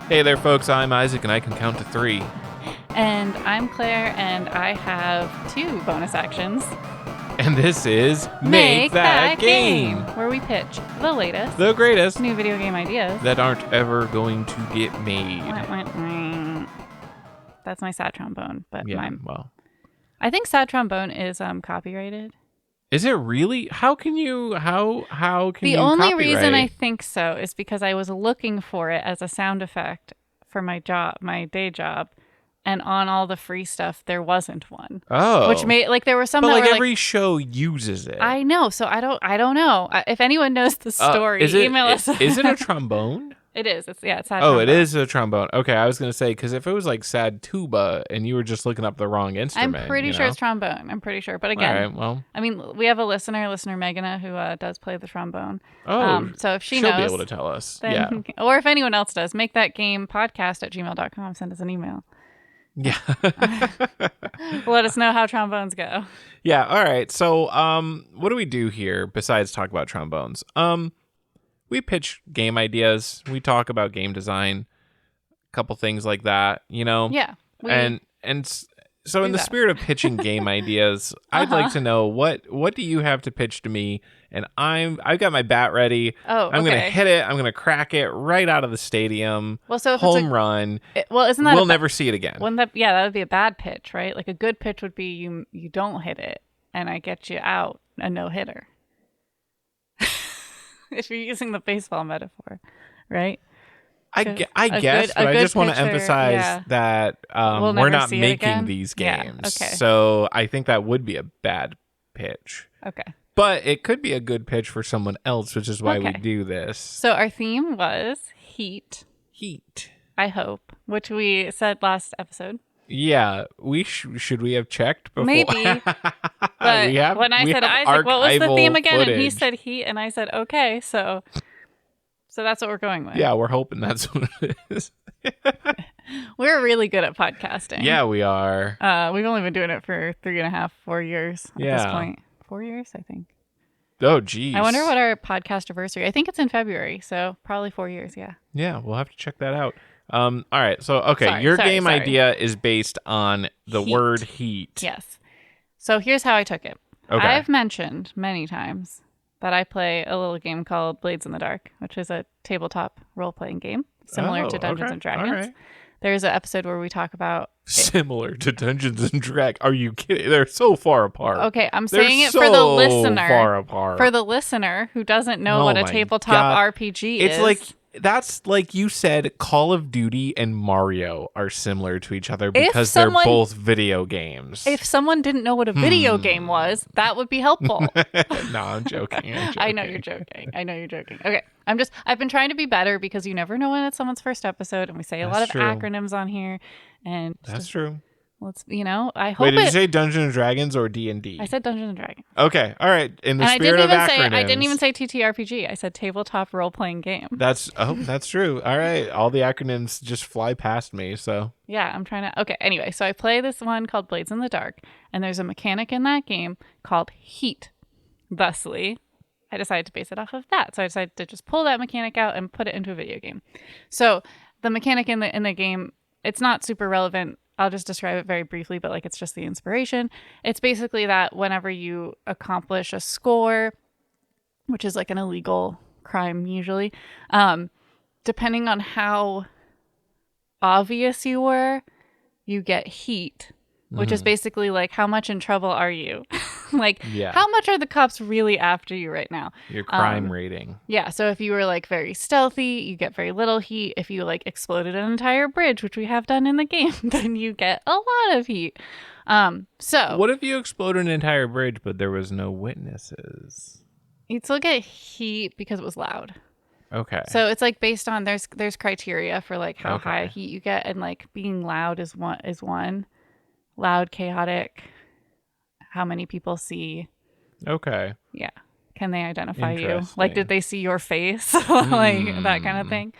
Hey there, folks. I'm Isaac, and I can count to 3. And I'm Claire, and I have 2 bonus actions. And this is Make That Game, where we pitch the latest, the greatest new video game ideas that aren't ever going to get made. That's my sad trombone, but Yeah, well, I think sad trombone is copyrighted. is it really? How can you The only reason I think so is because I was looking for it as a sound effect for my day job, and on all the free stuff there wasn't one. Oh, which made there were some. But that were every show uses it. I know, so I don't know. If anyone knows the story, email us. Is it a trombone? It is. It's sad. Oh, it is a trombone. Okay, I was gonna say because if it was like sad tuba and you were just looking up the wrong instrument, I'm pretty sure it's trombone. I'm pretty sure, but again, all right, well, I mean, we have a listener Meghana, who does play the trombone. Oh, so if she'll be able to tell us, then, yeah, or if anyone else does, make that game podcast@gmail.com. Send us an email. Yeah. Let us know how trombones go. Yeah. All right. So, what do we do here besides talk about trombones? We pitch game ideas. We talk about game design, a couple things like that, Yeah. So in the spirit of pitching game ideas, I'd like to know what do you have to pitch to me? And I've got my bat ready. Oh, okay. I'm gonna hit it. I'm gonna crack it right out of the stadium. Well, so if home run. Isn't that we'll never see it again? That would be a bad pitch, right? Like a good pitch would be you don't hit it, and I get you out a no hitter. If you're using the baseball metaphor, right? I guess, but I just want to emphasize that we're not making these games. Yeah, okay. So I think that would be a bad pitch. Okay. But it could be a good pitch for someone else, which is why we do this. So our theme was heat. Heat. I hope, which we said last episode. Yeah, we should we have checked before? Maybe. But when I said, Isaac, what was the theme again? Footage. And he said heat, and I said, okay, so that's what we're going with. Yeah, we're hoping that's what it is. We're really good at podcasting. Yeah, we are. We've only been doing it for 3.5, 4 years at this point. 4 years, I think. Oh, geez. I wonder what our podcast anniversary. I think it's in February, so probably 4 years, yeah. Yeah, we'll have to check that out. All right. So, okay, your game idea is based on the word heat. Yes. So here's how I took it. Okay. I've mentioned many times that I play a little game called Blades in the Dark, which is a tabletop role-playing game similar to Dungeons and Dragons. All right. There's an episode where we talk about... Similar to Dungeons and Dragons. Are you kidding? They're so far apart. Okay, I'm saying it for the listener. Far apart. For the listener who doesn't know what a tabletop RPG is. It's like... That's like you said, Call of Duty and Mario are similar to each other because they're both video games. If someone didn't know what a video game was, that would be helpful. No, I'm joking. I know you're joking. Okay. I've been trying to be better because you never know when it's someone's first episode and we say a lot of acronyms on here. And that's true. I hope. Wait, did you say Dungeons and Dragons or D&D? I said Dungeons and Dragons. Okay, all right. In the spirit of acronyms. I didn't even say TTRPG. I said tabletop role-playing game. That's true. All right, all the acronyms just fly past me. So yeah, I'm trying to. Okay, anyway, so I play this one called Blades in the Dark, and there's a mechanic in that game called heat. Thusly, I decided to base it off of that. So I decided to just pull that mechanic out and put it into a video game. So the mechanic in the game, it's not super relevant. I'll just describe it very briefly, but it's just the inspiration. It's basically that whenever you accomplish a score, which is like an illegal crime usually, depending on how obvious you were, you get heat, which is basically like how much in trouble are you? How much are the cops really after you right now? Your crime rating. Yeah, so if you were very stealthy, you get very little heat. If you exploded an entire bridge, which we have done in the game, then you get a lot of heat. So what if you exploded an entire bridge but there was no witnesses? You'd still get heat because it was loud. Okay. So it's based on there's criteria for how high heat you get, and being loud is one. Loud, chaotic. How many people see? Okay. Yeah. Can they identify you? Did they see your face? That kind of thing.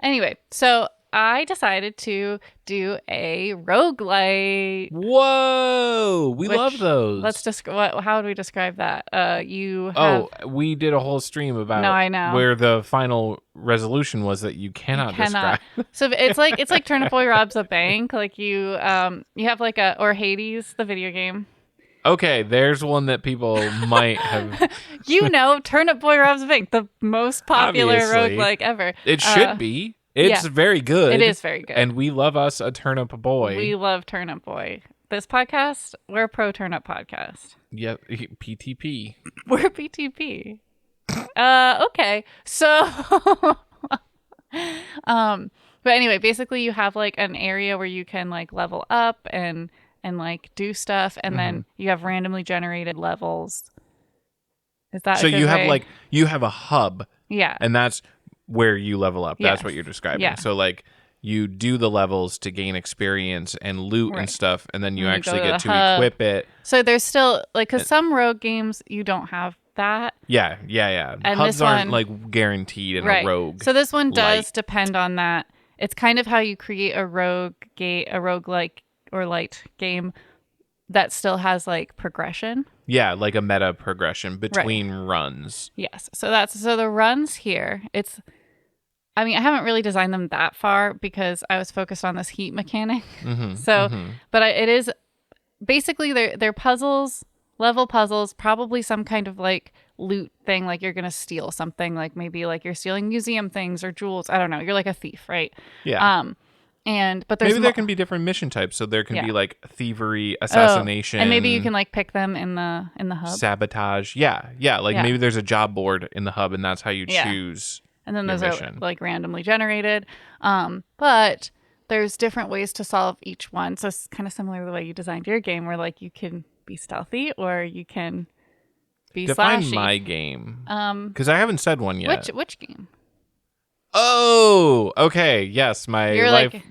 Anyway, so I decided to do a roguelite. Whoa, we love those. Let's how would we describe that? You have... we did a whole stream about No, I know. where the final resolution was that you cannot describe. So it's like Turnip Boy robs a bank. Like you have like or Hades, the video game. Okay, there's one that people might have. Turnip Boy robs a bank, the most popular Obviously. roguelike ever. It should be. It's very good. It is very good. And we love us a Turnip Boy. We love Turnip Boy. This podcast, we're a pro turnip podcast. Yep, PTP. We're PTP. Okay. So but anyway, basically you have like an area where you can like level up and like do stuff, and then you have randomly generated levels. Is that so? You way? have a hub. Yeah. And that's where you level up. That's Yes. what you're describing. Yeah. So like you do the levels to gain experience and loot and stuff, and then you actually get to equip it. So there's still like, because some rogue games you don't have that. Yeah. And Hubs this aren't one, like guaranteed in right. a rogue. So this one does light. depend on that. It's kind of how you create a roguelike or light game that still has like progression. Yeah, like a meta progression between runs. Yes. So the runs here. I mean, I haven't really designed them that far because I was focused on this heat mechanic. But it is basically they're puzzles, level puzzles, probably some kind of like loot thing, like you're gonna steal something, like maybe like you're stealing museum things or jewels. I don't know. You're like a thief, right? Yeah. But there's maybe there can be different mission types, so there can be like thievery, assassination, and maybe you can like pick them in the hub. Sabotage. Yeah. Like maybe there's a job board in the hub, and that's how you choose. And then your those mission. are like randomly generated. But there's different ways to solve each one. So it's kind of similar to the way you designed your game, where like you can be stealthy or you can be Define slashy. my game. Because I haven't said one yet. Which game? Oh, okay. Yes, my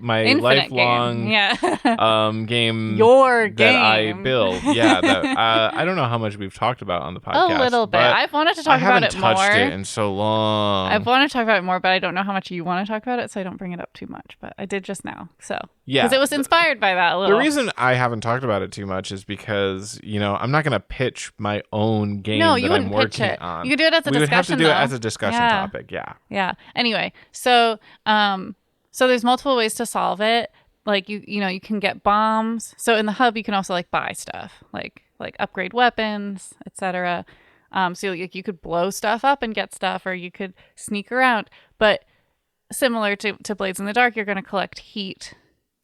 lifelong game Your that game I build. Yeah, I don't know how much we've talked about on the podcast. A little bit. I've wanted to talk about it more. I haven't touched it in so long. I've wanted to talk about it more, but I don't know how much you want to talk about it, so I don't bring it up too much. But I did just now, so yeah, because it was inspired by that a little. The reason I haven't talked about it too much is because I'm not going to pitch my own game that I'm working on. You could do it as a discussion. We would have to do it as a discussion topic. Yeah. Yeah. Anyway. So there's multiple ways to solve it. Like you can get bombs. So in the hub, you can also like buy stuff, like upgrade weapons, etc. So you could blow stuff up and get stuff, or you could sneak around. But similar to Blades in the Dark, you're going to collect heat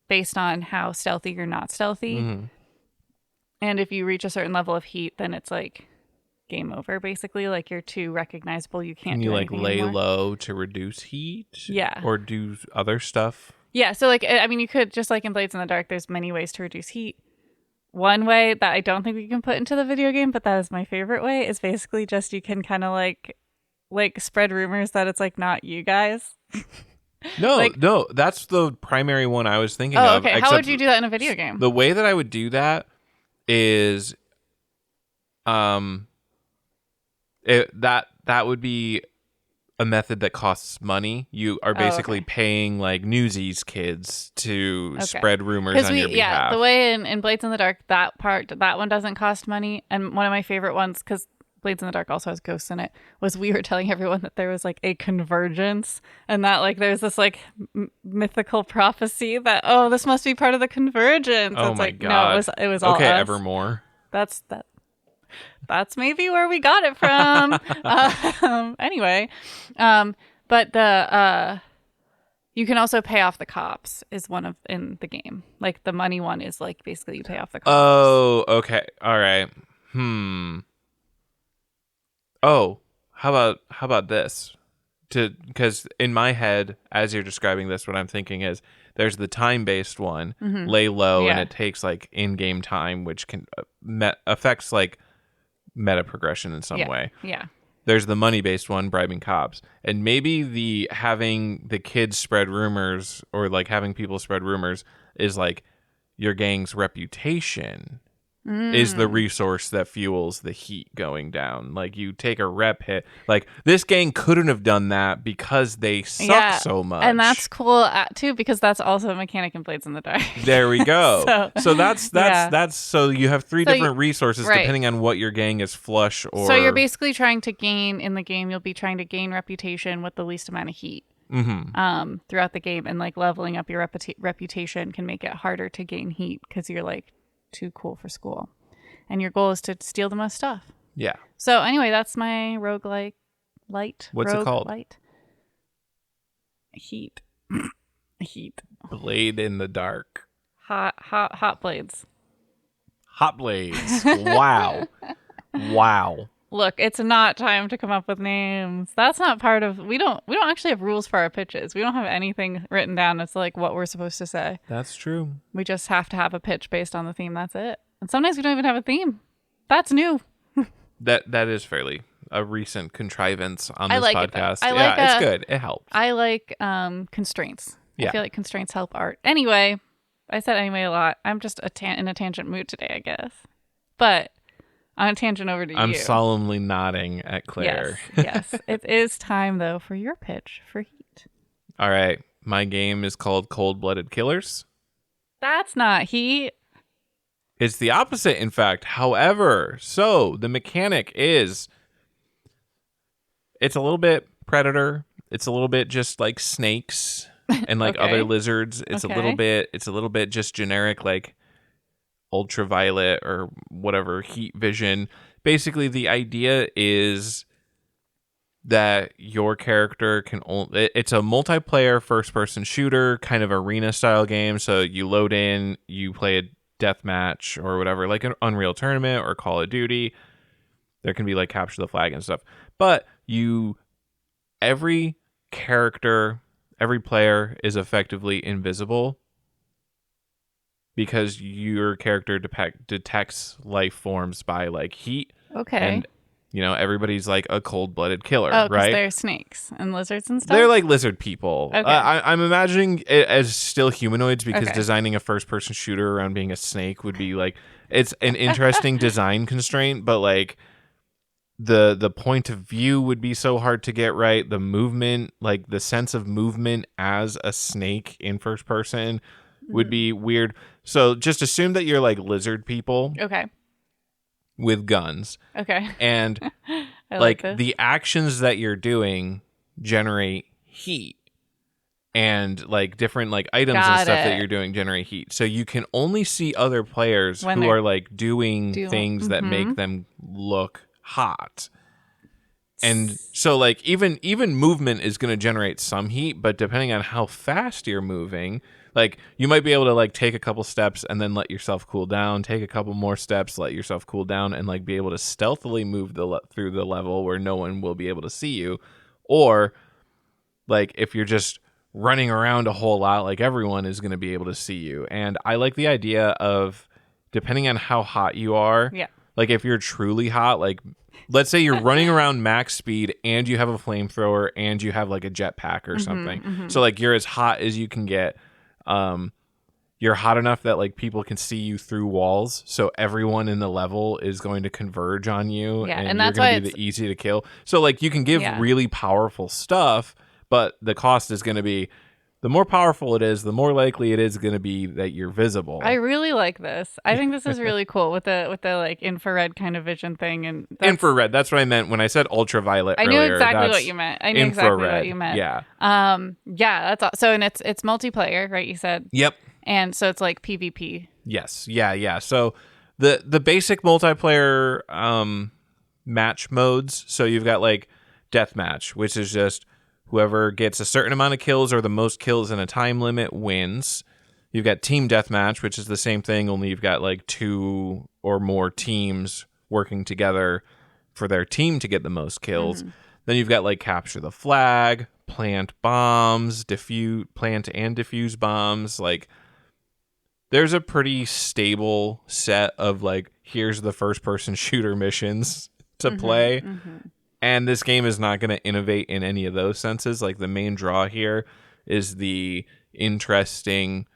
based on how stealthy or not stealthy. Mm-hmm. And if you reach a certain level of heat, then it's like game over, basically. Like you're too recognizable, you can't. Can you like lay anymore. Low to reduce heat? Yeah. Or do other stuff? Yeah. So like, I mean, you could just like in Blades in the Dark, there's many ways to reduce heat. One way that I don't think we can put into the video game, but that is my favorite way, is basically just you can kind of like spread rumors that it's like not you guys. No, that's the primary one I was thinking of. Okay. How would you do that in a video game? The way that I would do that is that would be a method that costs money. You are basically paying like Newsies kids to spread rumors on your behalf. Yeah, the way in Blades in the Dark, that one doesn't cost money. And one of my favorite ones, because Blades in the Dark also has ghosts in it, was we were telling everyone that there was like a convergence, and that like there's this like mythical prophecy that this must be part of the convergence. Oh it's my like, god! No, it was all us. Evermore. That's maybe where we got it from. Anyway, but you can also pay off the cops is one of in the game. Like the money one is like basically you pay off the cops. Oh, okay, all right. Oh, how about this? Because in my head, as you're describing this, what I'm thinking is there's the time-based one, lay low, and it takes like in-game time, which can affects like meta progression in some way. Yeah. There's the money-based one, bribing cops, and maybe having the kids spread rumors or like having people spread rumors is like your gang's reputation. is the resource that fuels the heat going down. Like, you take a rep hit. Like, this game couldn't have done that because they suck so much. And that's cool too, because that's also a mechanic in Blades in the Dark. There we go. so that's so you have three different resources depending on what your gang is flush or. So you're basically trying to gain in the game. You'll be trying to gain reputation with the least amount of heat. Throughout the game, and like leveling up your reputation can make it harder to gain heat because you're like too cool for school, and your goal is to steal the most stuff. Yeah. So anyway, that's my roguelike light. What's it called? Light. Heat. Heat. Blade in the Dark. Hot blades. Hot blades. Wow. Wow. Look, it's not time to come up with names. That's not part of. We don't actually have rules for our pitches. We don't have anything written down. It's like what we're supposed to say. That's true. We just have to have a pitch based on the theme. That's it. And sometimes we don't even have a theme. That's new. That is fairly a recent contrivance on this podcast. It's good. It helps. I like constraints. Yeah. I feel like constraints help art. Anyway, I said anyway a lot. I'm just in a tangent mood today, I guess. But on a tangent over to you. I'm solemnly nodding at Claire. Yes. It is time, though, for your pitch for Heat. All right. My game is called Cold-Blooded Killers. That's not Heat. It's the opposite, in fact. However, so the mechanic is, it's a little bit Predator. It's a little bit just like snakes and like other lizards. It's a little bit just generic, like ultraviolet or whatever, heat vision. Basically, the idea is that your character can only, it's a multiplayer first-person shooter, kind of arena-style game. So you load in, you play a deathmatch or whatever, like an Unreal Tournament or Call of Duty. There can be like capture the flag and stuff. But every character, every player is effectively invisible, because your character detects life forms by like heat. Okay. And, everybody's like a cold-blooded killer, right? Right? They're snakes and lizards and stuff? They're like lizard people. Okay. I'm imagining it as still humanoids, because designing a first-person shooter around being a snake would be like, it's an interesting design constraint, but like the point of view would be so hard to get right. The movement, like the sense of movement as a snake in first person would be weird. So just assume that you're like lizard people. Okay. With guns. Okay. And like the actions that you're doing generate heat. And like different like items and stuff that you're doing generate heat. So you can only see other players who are like doing things that make them look hot. And so like even movement is going to generate some heat, but depending on how fast you're moving, like you might be able to like take a couple steps and then let yourself cool down, take a couple more steps, let yourself cool down, and like be able to stealthily move through the level where no one will be able to see you. Or like if you're just running around a whole lot, like everyone is going to be able to see you. And I like the idea of, depending on how hot you are, like if you're truly hot, like let's say you're running around max speed and you have a flamethrower and you have like a jetpack or something. So like you're as hot as you can get. You're hot enough that like people can see you through walls, so everyone in the level is going to converge on you, and you're going to be the easy to kill. So like you can give really powerful stuff, but the cost is going to be, the more powerful it is, the more likely it is going to be that you're visible. I really like this. I think this is really cool with the like infrared kind of vision thing. And infrared, that's what I meant when I said ultraviolet earlier. I knew exactly what you meant. Yeah. That's all. So, and it's multiplayer, right? You said. Yep. And so it's like PvP. Yes. Yeah. So the basic multiplayer match modes. So you've got like deathmatch, which is just whoever gets a certain amount of kills or the most kills in a time limit wins. You've got team deathmatch, which is the same thing, only you've got like 2 or more teams working together for their team to get the most kills. Then you've got like capture the flag, plant bombs, plant and defuse bombs. Like there's a pretty stable set of like, here's the first person shooter missions to play. And this game is not going to innovate in any of those senses. Like the main draw here is the interesting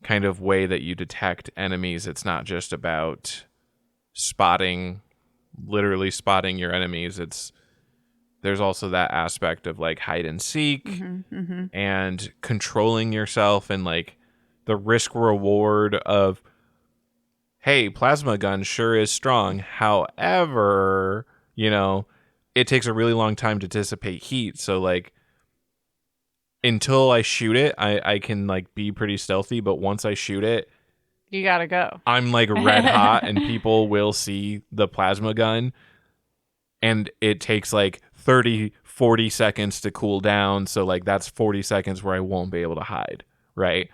kind of way that you detect enemies. It's not just about literally spotting your enemies. There's also that aspect of like hide and seek and controlling yourself, and like the risk reward of, hey, plasma gun sure is strong. However, it takes a really long time to dissipate heat. So like until I shoot it, I can like be pretty stealthy. But once I shoot it, you gotta go. I'm like red hot, and people will see the plasma gun, and it takes like 30-40 seconds to cool down. So like that's 40 seconds where I won't be able to hide, right?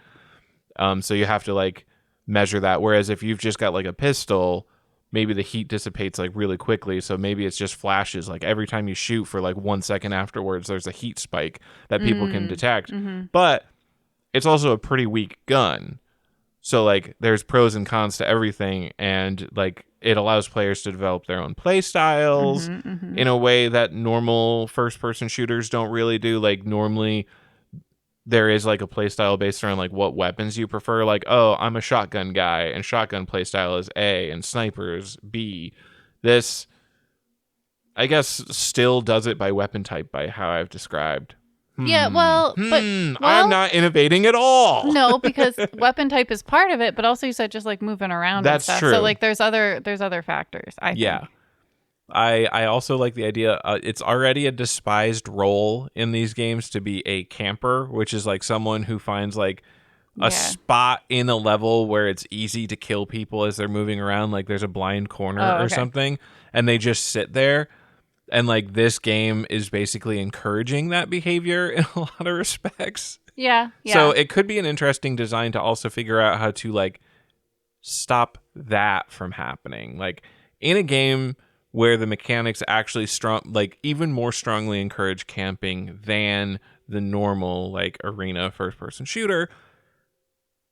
So you have to like measure that. Whereas if you've just got like a pistol, maybe the heat dissipates like really quickly. So maybe it's just flashes. Like every time you shoot for like 1 second afterwards, there's a heat spike that people can detect. But it's also a pretty weak gun. So like there's pros and cons to everything, and like it allows players to develop their own play styles in a way that normal first person shooters don't really do. Like normally there is like a play style based around like what weapons you prefer. Like, oh, I'm a shotgun guy, and shotgun play style is A, and snipers B. This, I guess, still does it by weapon type, by how I've described. Yeah, well, I'm not innovating at all. No, because weapon type is part of it, but also you said just like moving around. That's and stuff. true. So like there's other factors. I think. I also like the idea. It's already a despised role in these games to be a camper, which is like someone who finds like a spot in a level where it's easy to kill people as they're moving around. Like there's a blind corner or something, and they just sit there. And like this game is basically encouraging that behavior in a lot of respects. Yeah. So it could be an interesting design to also figure out how to like stop that from happening. Like in a game where the mechanics actually even more strongly encourage camping than the normal like arena first person shooter,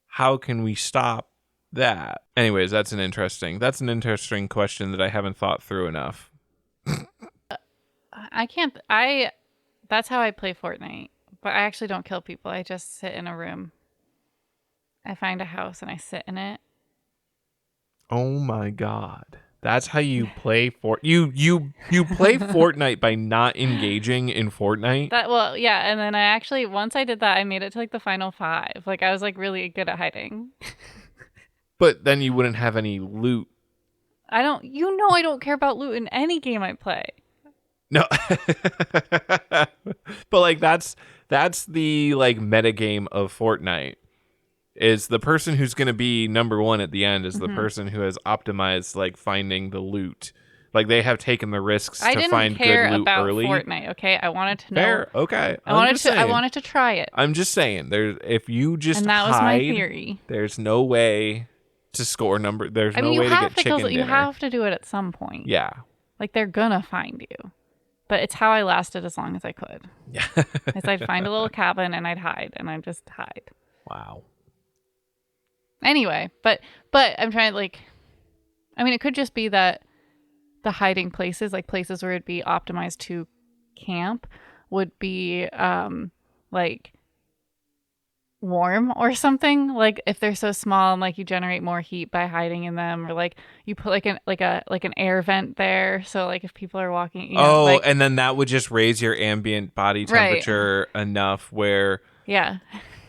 how can we stop that? Anyways, that's an interesting question that I haven't thought through enough. That's how I play Fortnite, but I actually don't kill people. I just sit in a room. I find a house and I sit in it. Oh my God. That's how you play you play Fortnite by not engaging in Fortnite? And then I actually, once I did that, I made it to like the final 5. Like I was like really good at hiding. But then you wouldn't have any loot. I don't care about loot in any game I play. No. But like that's the like meta game of Fortnite. Is the person who's going to be number 1 at the end is the person who has optimized like finding the loot. Like they have taken the risks to find good loot early. I didn't care about Fortnite, okay? I wanted to know. Fair, okay. I wanted to try it. I'm just saying, if you just and that hide, was my theory. There's no way to score number. There's no way to get chicken dinner. You have to do it at some point. Yeah. Like they're gonna find you. But it's how I lasted as long as I could. Yeah. Is I'd find a little cabin and I'd hide, and I'd just hide. Wow. Anyway, but I'm trying to it could just be that the hiding places, like places where it'd be optimized to camp, would be like warm or something. Like if they're so small and like you generate more heat by hiding in them, or like you put like an air vent there, so like if people are walking, and then that would just raise your ambient body temperature enough where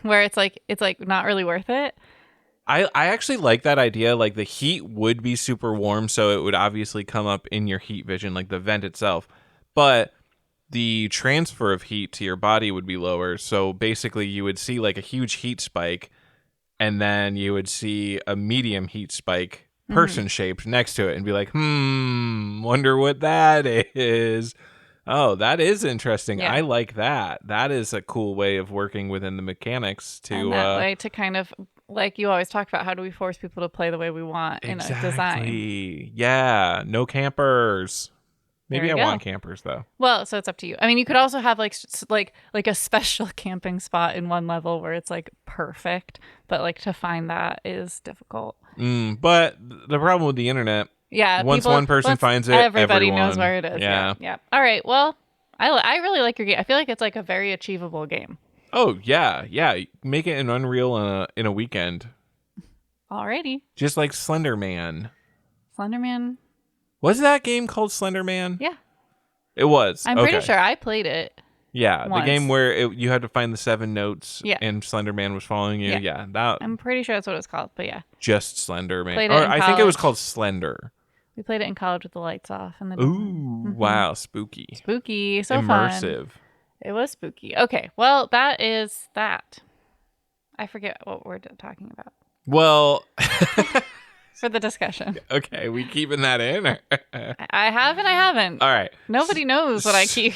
where it's like not really worth it. I actually like that idea. Like the heat would be super warm, so it would obviously come up in your heat vision, like the vent itself, but the transfer of heat to your body would be lower. So basically you would see like a huge heat spike, and then you would see a medium heat spike person shaped next to it, and be like, wonder what that is. Oh, that is interesting. I like that. That is a cool way of working within the mechanics to and that way to kind of, like you always talk about, how do we force people to play the way we want in a design? Yeah, no campers. Maybe I want campers though. Well, so it's up to you. I mean, you could also have like a special camping spot in one level where it's like perfect, but like to find that is difficult. But the problem with the internet, once one person finds it, everybody everyone knows where it is. Yeah. All right. Well, I really like your game. I feel like it's like a very achievable game. Oh yeah. Make it an Unreal in a weekend. Alrighty. Just like Slender Man. Slenderman. Was that game called Slender Man? Yeah. It was. I'm pretty sure I played it. Yeah, once. The game where you had to find the 7 notes Yeah. and Slender Man was following you. Yeah, that. I'm pretty sure that's what it was called, but yeah. Just Slender Man. Played it Or in I think it was college. called Slender. We played it in college with the lights off and the Ooh, wow, spooky. Spooky, so immersive. Fun. It was spooky. Okay, well, that is that. I forget what we're talking about. Well, for the discussion. Okay, we keeping that in? I have and I haven't. All right. Nobody knows what I keep.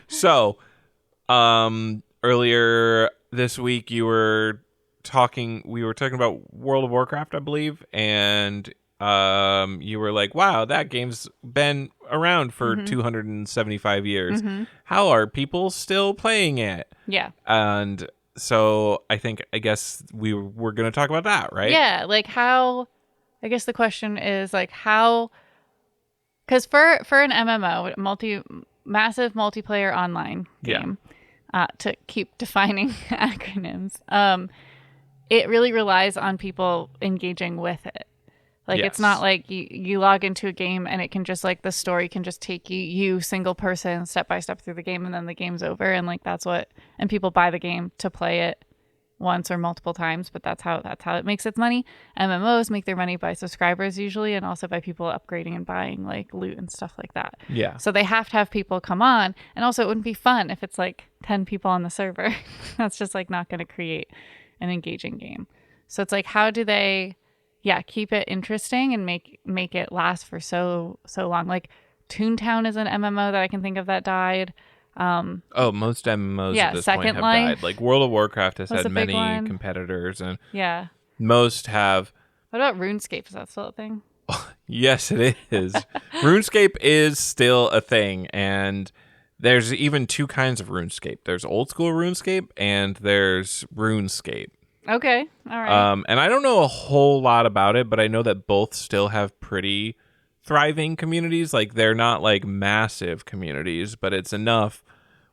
So, earlier this week we were talking about World of Warcraft, I believe, and you were like, wow, that game's been around for 275 years. How are people still playing it? Yeah. And so I guess we're going to talk about that, right? Yeah, like how, I guess the question is like how, because for an MMO, massive multiplayer online game, to keep defining acronyms, it really relies on people engaging with it. Like, It's not like you log into a game and it can just, like, the story can just take you single person, step by step through the game, and then the game's over. And, like, and people buy the game to play it once or multiple times, but that's how it makes its money. MMOs make their money by subscribers usually, and also by people upgrading and buying, like, loot and stuff like that. Yeah. So they have to have people come on. And also, it wouldn't be fun if it's, like, 10 people on the server. That's just, like, not going to create an engaging game. So it's like, how do they... keep it interesting and make it last for so long. Like Toontown is an MMO that I can think of that died. Most MMOs at this point have died. Like World of Warcraft has had many competitors, and most have. What about RuneScape? Is that still a thing? Yes, it is. RuneScape is still a thing, and there's even two kinds of RuneScape. There's old school RuneScape, and there's RuneScape. Okay. All right. And I don't know a whole lot about it, but I know that both still have pretty thriving communities. Like, they're not like massive communities, but it's enough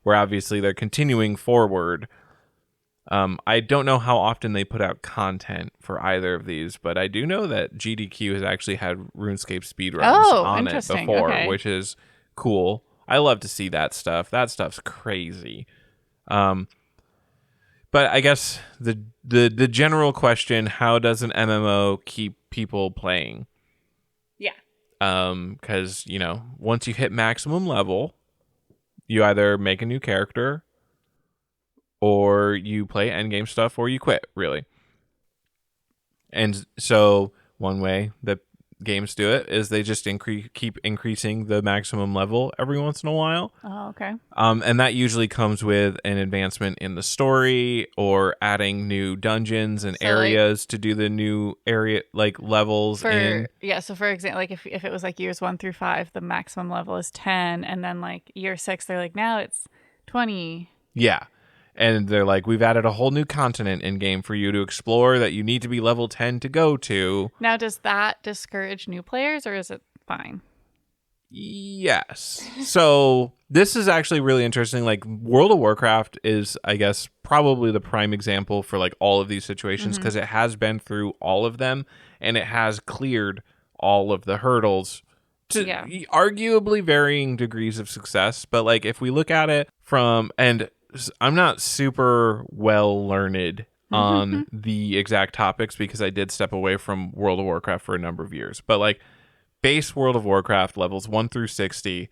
where obviously they're continuing forward. I don't know how often they put out content for either of these, but I do know that GDQ has actually had RuneScape speedruns on it before, which is cool. I love to see that stuff. That stuff's crazy. But I guess the general question, how does an MMO keep people playing? Yeah. Because, once you hit maximum level, you either make a new character or you play endgame stuff or you quit, really. And so one way that games do it is they just keep increasing the maximum level every once in a while. Oh, okay. And that usually comes with an advancement in the story or adding new dungeons and areas to do the new area, like levels in. Yeah, so for example, like if it was like years 1 through 5, the maximum level is 10, and then like year 6, they're like, now it's 20. Yeah. And they're like, we've added a whole new continent in game for you to explore that you need to be level 10 to go to. Now, does that discourage new players, or is it fine? Yes. So this is actually really interesting. Like, World of Warcraft is, I guess, probably the prime example for like all of these situations, because it has been through all of them and it has cleared all of the hurdles to arguably varying degrees of success. But like, if we look at it and I'm not super well learned on the exact topics because I did step away from World of Warcraft for a number of years. But like, base World of Warcraft levels 1 through 60,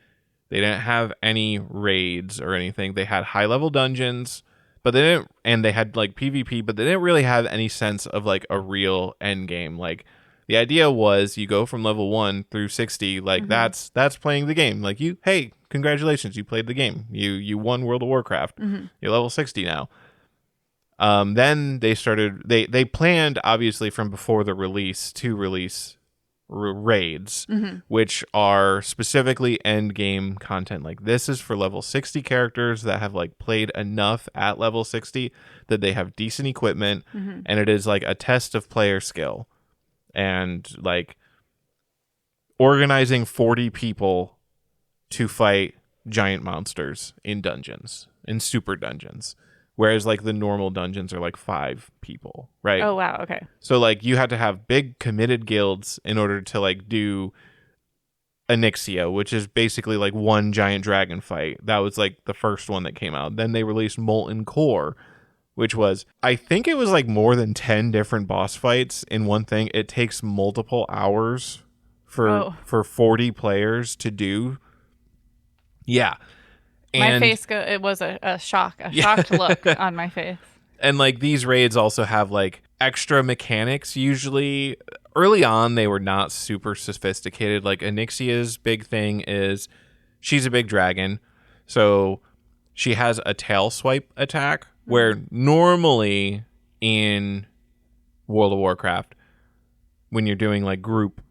they didn't have any raids or anything. They had high level dungeons, but they had like PvP, but they didn't really have any sense of like a real end game. Like, the idea was you go from level 1 through 60, like that's playing the game. Like, hey, congratulations, you played the game. You won World of Warcraft. You're level 60 now. Then they started, they planned obviously from before the release to release raids, which are specifically end game content. Like, this is for level 60 characters that have like played enough at level 60 that they have decent equipment, and it is like a test of player skill. And like organizing 40 people to fight giant monsters in dungeons, in super dungeons, whereas like the normal dungeons are like 5 people, right? Oh, wow. Okay. So like you had to have big committed guilds in order to like do Onyxia, which is basically like one giant dragon fight. That was like the first one that came out. Then they released Molten Core, which was, I think it was like more than 10 different boss fights in one thing. It takes multiple hours for 40 players to do. Yeah. And my face, it was a shocked look on my face. And like these raids also have like extra mechanics. Usually early on, they were not super sophisticated. Like Onyxia's big thing is she's a big dragon. So she has a tail swipe attack where normally in World of Warcraft, when you're doing like group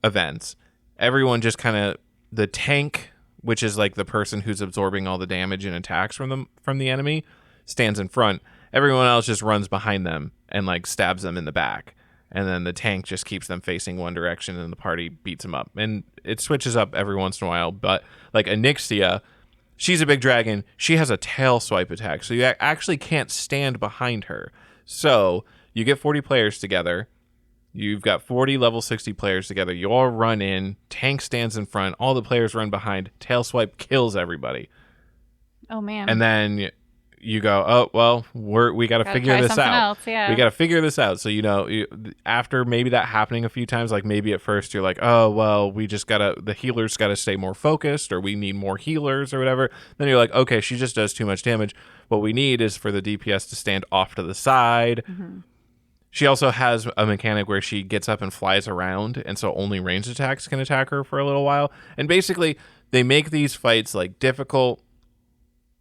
events, everyone just kind of, the tank, which is like the person who's absorbing all the damage and attacks from the enemy, stands in front. Everyone else just runs behind them and like stabs them in the back. And then the tank just keeps them facing one direction and the party beats them up. And it switches up every once in a while. But like Onyxia, she's a big dragon. She has a tail swipe attack. So you actually can't stand behind her. So you get 40 players together. You've got 40 level 60 players together. You all run in. Tank stands in front. All the players run behind. Tail swipe kills everybody. Oh, man. And then you go, oh, well, we got to figure this out. Else, yeah. We got to figure this out. So, after maybe that happening a few times, like maybe at first you're like, oh, well, the healers got to stay more focused, or we need more healers or whatever. Then you're like, okay, she just does too much damage. What we need is for the DPS to stand off to the side. Mm-hmm. She also has a mechanic where she gets up and flies around, and so only ranged attacks can attack her for a little while. And basically, they make these fights like difficult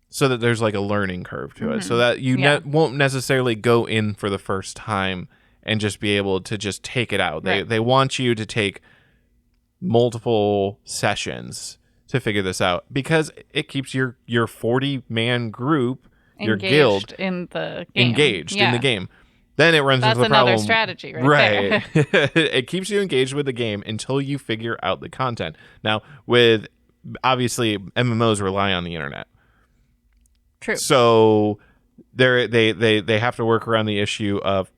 so that there's like a learning curve to it, so that you won't necessarily go in for the first time and just be able to just take it out. They want you to take multiple sessions to figure this out, because it keeps your 40-man group, your guild, in the game. Engaged in the game. Then it runs into the problem. That's another strategy, right? It keeps you engaged with the game until you figure out the content. Now, with obviously MMOs rely on the internet. True. So they have to work around the issue of,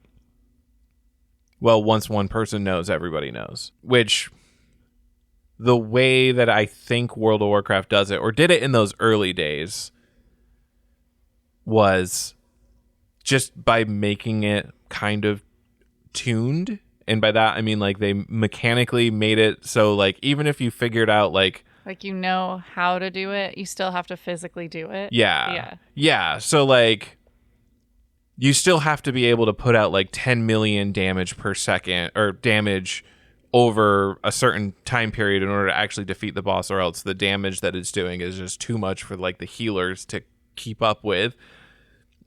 well, once one person knows, everybody knows. Which, the way that I think World of Warcraft does it, or did it in those early days, was just by making it kind of tuned. And by that, I mean, like, they mechanically made it so, like, even if you figured out, like you know how to do it, you still have to physically do it. Yeah. So, like, you still have to be able to put out, like, 10 million damage per second, or damage over a certain time period in order to actually defeat the boss, or else the damage that it's doing is just too much for, like, the healers to keep up with.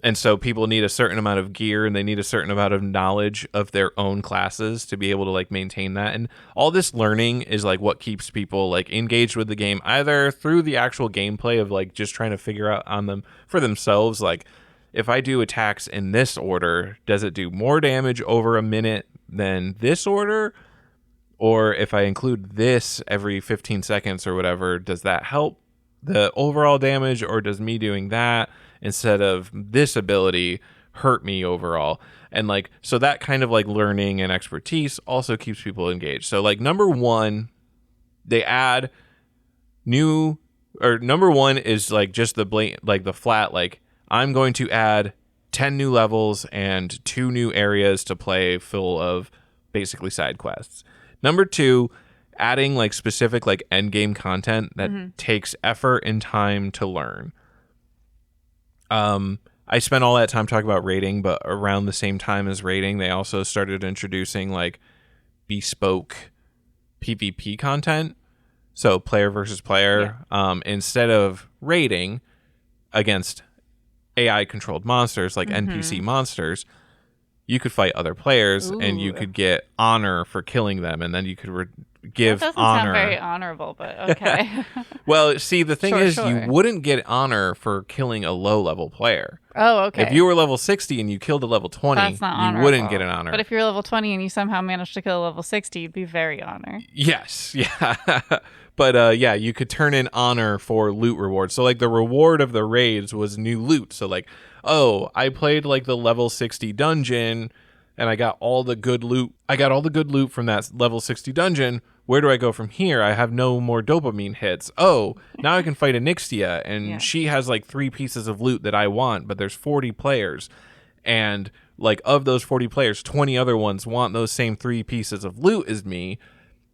And so people need a certain amount of gear, and they need a certain amount of knowledge of their own classes to be able to like maintain that. And all this learning is like what keeps people like engaged with the game, either through the actual gameplay of like just trying to figure out on them for themselves. Like, if I do attacks in this order, does it do more damage over a minute than this order? Or if I include this every 15 seconds or whatever, does that help the overall damage? Or does me doing that instead of this ability hurt me overall? And like, so that kind of like learning and expertise also keeps people engaged. So like number one is like just the blatant, like the flat, like, I'm going to add 10 new levels and 2 new areas to play full of basically side quests. Number two, adding like specific like end game content that takes effort and time to learn. I spent all that time talking about raiding, but around the same time as raiding, they also started introducing like bespoke PvP content. So player versus player. Instead of raiding against AI controlled monsters like NPC monsters, you could fight other players and you could get honor for killing them, and then you could give that doesn't honor. Sound very honorable, but okay. Well, see, the thing is, you wouldn't get honor for killing a low level player. Oh, okay. If you were level 60 and you killed a level 20, you wouldn't get an honor. But if you're level 20 and you somehow managed to kill a level 60, you'd be very honored. Yes, yeah. But yeah, you could turn in honor for loot rewards. So like the reward of the raids was new loot. So like, oh, I played like the level 60 dungeon and I got all the good loot. I got all the good loot from that level 60 dungeon. Where do I go from here? I have no more dopamine hits. Oh, now I can fight a Nixia, and she has like 3 pieces of loot that I want, but there's 40 players. And like of those 40 players, 20 other ones want those same 3 pieces of loot as me.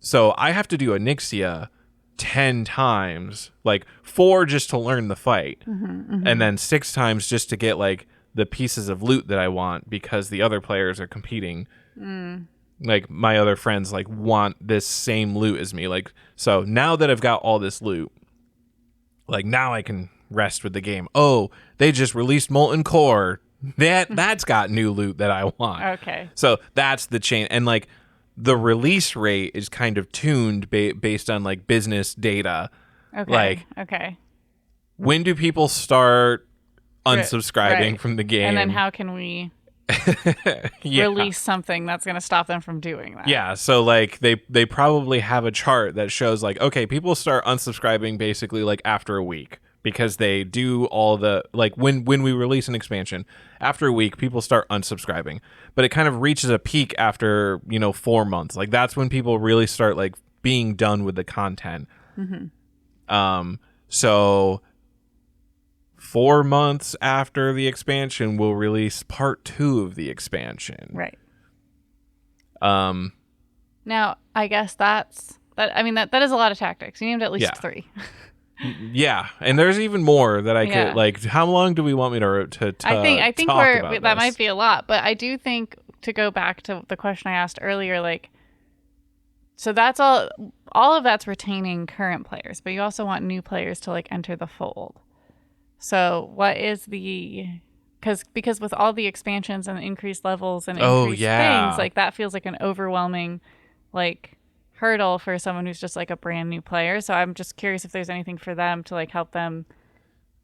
So I have to do a Nixia 10 times, like 4 just to learn the fight, and then 6 times just to get like the pieces of loot that I want, because the other players are competing. Like my other friends like want this same loot as me. Like, so now that I've got all this loot, like now I can rest with the game. Oh, they just released Molten Core. That's got new loot that I want. Okay. So that's the chain. And like the release rate is kind of tuned based on like business data. Okay. Like, okay. When do people start unsubscribing from the game? And then how can we release something that's going to stop them from doing that? Yeah, so like they probably have a chart that shows like, okay, people start unsubscribing basically like after a week, because they do all the, like when we release an expansion, after a week people start unsubscribing, but it kind of reaches a peak after 4 months. Like that's when people really start like being done with the content. So 4 months after the expansion, we'll release part 2 of the expansion. Right. Now, I guess that. I mean, that is a lot of tactics. You named at least 3. Yeah, and there's even more that I could like. How long do we want me to I think talk about that this? might be a lot, but I do think, to go back to the question I asked earlier, like, so that's all of that's retaining current players, but you also want new players to like enter the fold. So what is because with all the expansions and increased levels and increased things, like that feels like an overwhelming like hurdle for someone who's just like a brand new player. So I'm just curious if there's anything for them to like help them.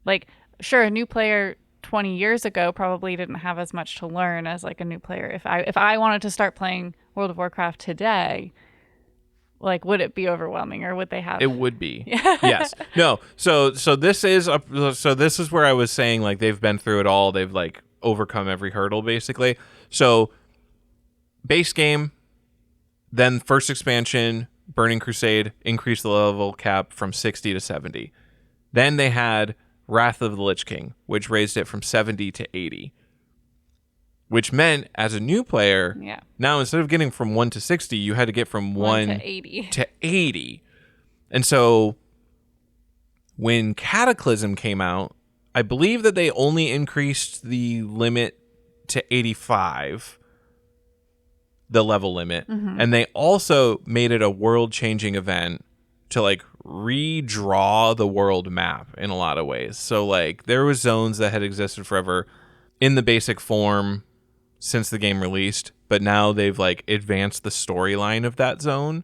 Like, sure, a new player 20 years ago probably didn't have as much to learn as like a new player. If I wanted to start playing World of Warcraft today, like, would it be overwhelming, or would they have? It would be. Yes. No. So this is where I was saying like they've been through it all. They've like overcome every hurdle basically. So base game, then first expansion, Burning Crusade, increased the level cap from 60 to 70. Then they had Wrath of the Lich King, which raised it from 70 to 80. Which meant, as a new player, now instead of getting from 1 to 60, you had to get from 1 to 80. And so, when Cataclysm came out, I believe that they only increased the limit to 85, the level limit. And they also made it a world-changing event to, like, redraw the world map in a lot of ways. So, like, there was zones that had existed forever in the basic form since the game released, but now they've like advanced the storyline of that zone.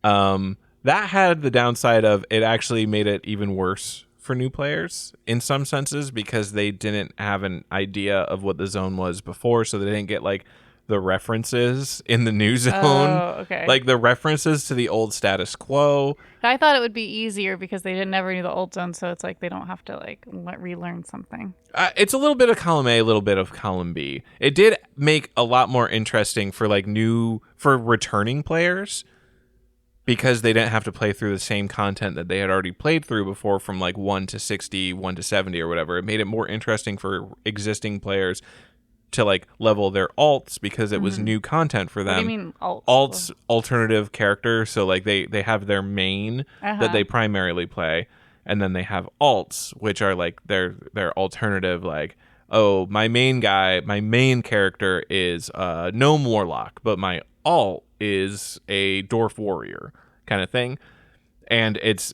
That had the downside of it actually made it even worse for new players in some senses, because they didn't have an idea of what the zone was before, so they didn't get like the references in the new zone. Oh, okay. Like the references to the old status quo. I thought it would be easier because they never knew the old zone, so it's like they don't have to like relearn something. It's a little bit of column A, a little bit of column B. It did make a lot more interesting for like for returning players, because they didn't have to play through the same content that they had already played through before, from like 1 to 60, 1 to 70 or whatever. It made it more interesting for existing players to like level their alts, because it was new content for them. What do you mean alts? Alts, alternative character. So like they have their main that they primarily play, and then they have alts, which are like their alternative, like, oh, my main character is Gnome Warlock, but my alt is a Dwarf Warrior kind of thing. And it's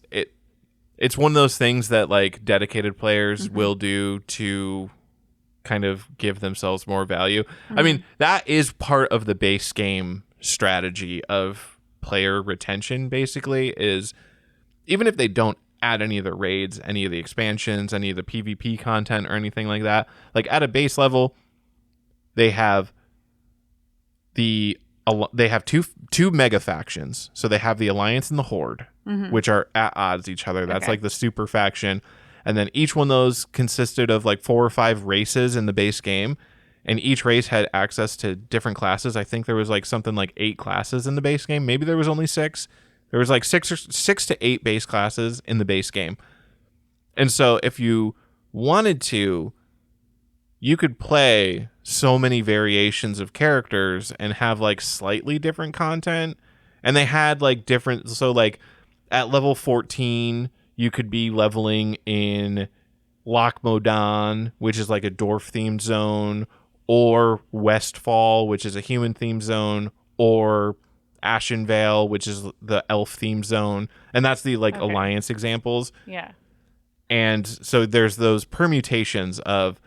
one of those things that like dedicated players will do to kind of give themselves more value. I mean, that is part of the base game strategy of player retention, basically, is even if they don't add any of the raids, any of the expansions, any of the PvP content or anything like that, like at a base level, they have two mega factions. So they have the Alliance and the Horde, which are at odds each other. That's like the super faction. And then each one of those consisted of like 4 or 5 races in the base game. And each race had access to different classes. I think there was like something like 8 classes in the base game. Maybe there was only 6. There was like 6 to 8 base classes in the base game. And so if you wanted to, you could play so many variations of characters and have like slightly different content. And they had like different, so like at level 14, you could be leveling in Loch Modan, which is like a dwarf themed zone, or Westfall, which is a human themed zone, or Ashenvale, which is the elf themed zone. And that's the like alliance examples. Yeah. And so there's those permutations of,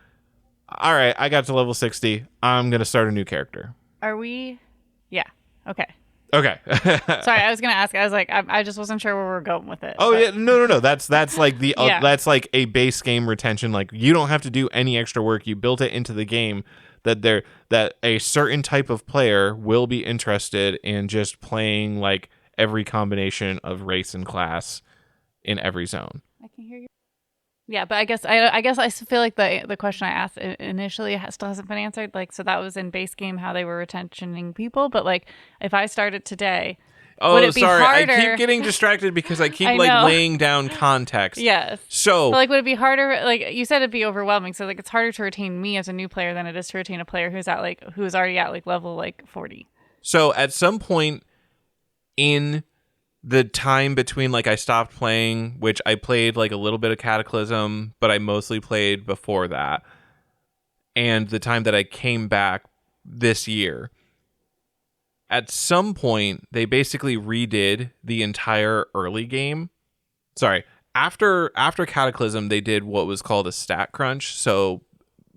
all right, I got to level 60. I'm going to start a new character. Are we? Yeah. Okay. Okay. Sorry, I was going to ask. I was like, I just wasn't sure where we're going with it. Oh, but... yeah. No. That's like the that's like a base game retention. Like you don't have to do any extra work. You built it into the game that a certain type of player will be interested in just playing like every combination of race and class in every zone. I can hear you. Yeah, but I guess I feel like the question I asked initially still hasn't been answered. Like, so that was in base game how they were retentioning people, but like if I started today, would it be sorry, harder? I keep getting distracted because I keep laying down context. Yes. So, but like, would it be harder? Like you said, it'd be overwhelming. So like, it's harder to retain me as a new player than it is to retain a player who's already at like level like 40. So at some point in the time between like I stopped playing, which I played like a little bit of Cataclysm, but I mostly played before that, and the time that I came back this year, at some point they basically redid the entire early game. Sorry, after Cataclysm they did what was called a stat crunch. So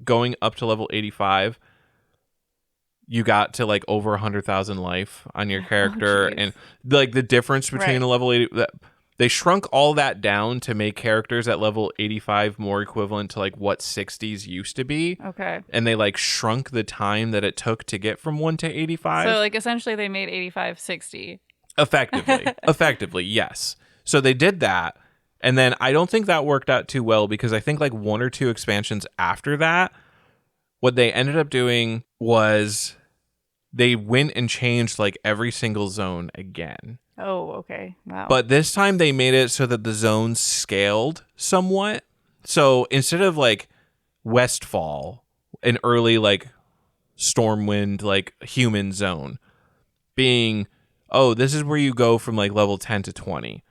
going up to level 85, you got to like over 100,000 life on your character, and like the difference between a level 80, they shrunk all that down to make characters at level 85 more equivalent to like what 60s used to be. Okay. And they like shrunk the time that it took to get from 1 to 85. So like essentially they made 85 60. Effectively, yes. So they did that, and then I don't think that worked out too well because I think like 1 or 2 expansions after that, what they ended up doing was they went and changed like every single zone again. Oh, okay. Wow. But this time they made it so that the zones scaled somewhat. So instead of like Westfall, an early like Stormwind like human zone, being, oh, this is where you go from like level 10 to 20.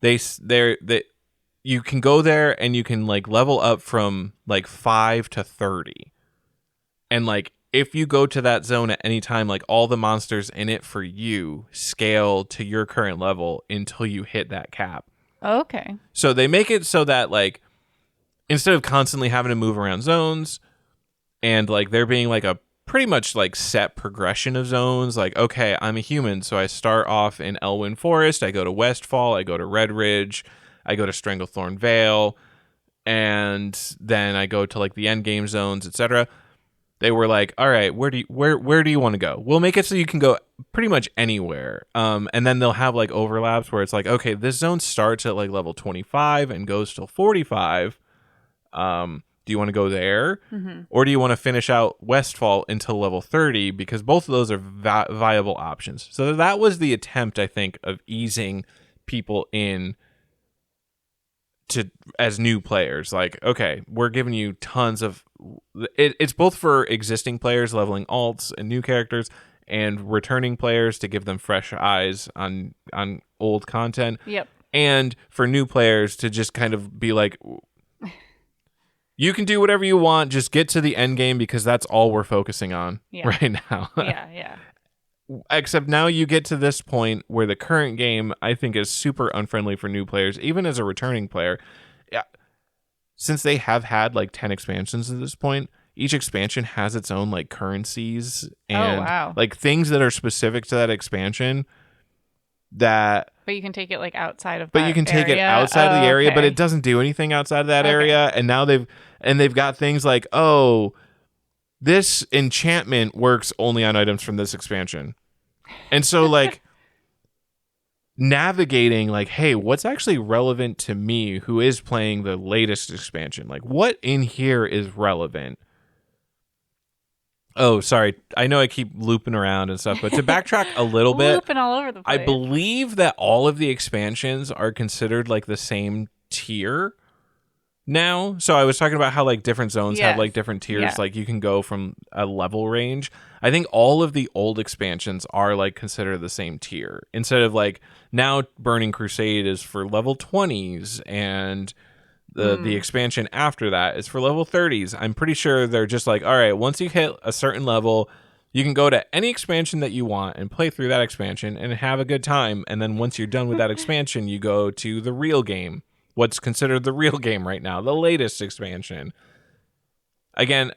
You can go there and you can like level up from like 5 to 30. And like if you go to that zone at any time, like all the monsters in it for you scale to your current level until you hit that cap. Okay. So they make it so that like instead of constantly having to move around zones and like there being like a pretty much like set progression of zones, like, okay, I'm a human, so I start off in Elwyn Forest, I go to Westfall, I go to Red Ridge, I go to Stranglethorn Vale, and then I go to like the end game zones, etc. They were like, all right, where do you want to go? We'll make it so you can go pretty much anywhere. And then they'll have like overlaps where it's like, okay, this zone starts at like level 25 and goes till 45. Do you want to go there? Mm-hmm. Or do you want to finish out Westfall until level 30? Because both of those are viable options. So that was the attempt, I think, of easing people in to as new players. Like, okay, we're giving you tons of it's both for existing players leveling alts and new characters, and returning players to give them fresh eyes on old content. Yep. And for new players to just kind of be like, you can do whatever you want, just get to the end game because that's all we're focusing on right now. Yeah. Except now you get to this point where the current game, I think, is super unfriendly for new players, even as a returning player. Yeah, since they have had like 10 expansions at this point, each expansion has its own like currencies and like things that are specific to that expansion that... But you can take it like outside of But you can take it outside of the area, but it doesn't do anything outside of that area. And now they've got things like, oh, this enchantment works only on items from this expansion. And so like navigating like, hey, what's actually relevant to me who is playing the latest expansion? Like, what in here is relevant? Oh, sorry. I know I keep looping around and stuff, but to backtrack a little bit, looping all over the place. I believe that all of the expansions are considered like the same tier now. So I was talking about how like different zones have like different tiers. Like you can go from a level range. I think all of the old expansions are like considered the same tier, instead of like now Burning Crusade is for level 20s and the expansion after that is for level 30s. I'm pretty sure they're just like, all right, once you hit a certain level, you can go to any expansion that you want and play through that expansion and have a good time. And then once you're done with that expansion, you go to the real game. What's considered the real game right now, the latest expansion. Again,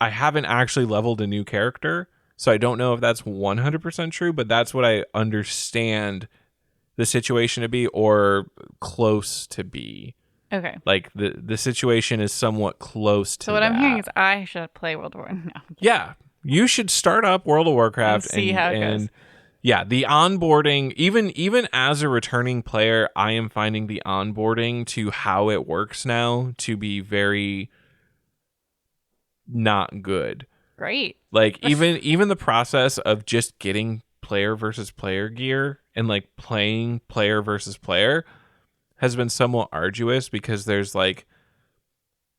I haven't actually leveled a new character, so I don't know if that's 100% true, but that's what I understand the situation to be, or close to be. Okay. Like the situation is somewhat close to that. So what I'm hearing is I should play World of Warcraft now. Yeah. You should start up World of Warcraft and see how it goes. Yeah, the onboarding, even as a returning player, I am finding the onboarding to how it works now to be very not good. Great. Like even the process of just getting player versus player gear and like playing player versus player has been somewhat arduous, because there's like